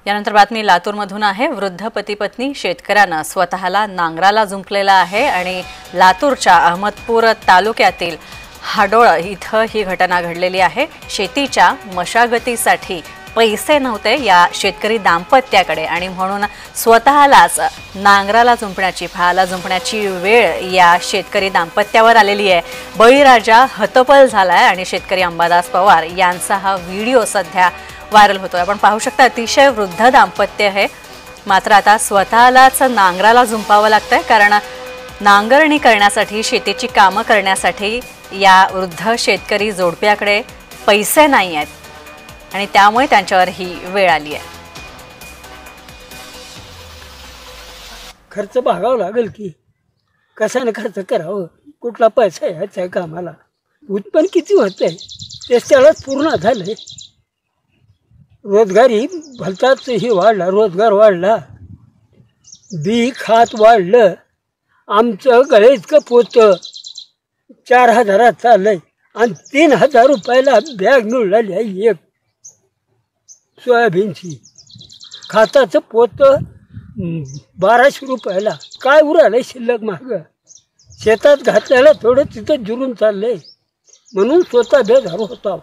यानंतर बातमी लातूरमधून आहे। वृद्ध पती पत्नी शेतकऱ्यानं स्वतःला नांगराला जुंपलेला आहे आणि लातूरच्या अहमदपूर तालुक्यातील हाडोळ इथं ही घटना घडलेली आहे। शेतीच्या मशागतीसाठी पैसे नव्हते या शेतकरी दाम्पत्याकडे आणि म्हणून स्वतःलाच नांगराला जुंपण्याची वेळ या शेतकरी दाम्पत्यावर आलेली आहे। बळीराजा हतबल झालाय आणि शेतकरी अंबादास पवार यांचा हा व्हिडिओ सध्या व्हायरल होतोय। आपण पाहू शकता अतिशय वृद्ध दाम्पत्य आहे, मात्र आता स्वतःलाच नांगराला जुंपावं लागतंय कारण नांगरणी करण्यासाठी शेतीची कामं करण्यासाठी या वृद्ध शेतकरी जोडप्याकडे पैसे नाही आहेत आणि त्यामुळे त्यांच्यावर ही वेळ आली आहे। खर्च भागावा लागेल की कशाने खर्च करावं, कुठला पैसा यायचा आहे कामाला, उत्पन्न किती होतंय ते त्यालाच पूर्ण झालंय। रोजगारी भलताच ही वाढला, रोजगार वाढला, बी खात वाढलं। आमचं गळे इतकं पोतं 4,000 चाललंय आणि 3,000 रुपयाला बॅग मिळाली आहे एक सोयाबीनची। खाताचं पोतं 1200 रुपयाला। काय उरालंय शिल्लक मागं? शेतात घातल्याला थोडं तिथं जुरून चाललंय, म्हणून स्वतः बेजार होता।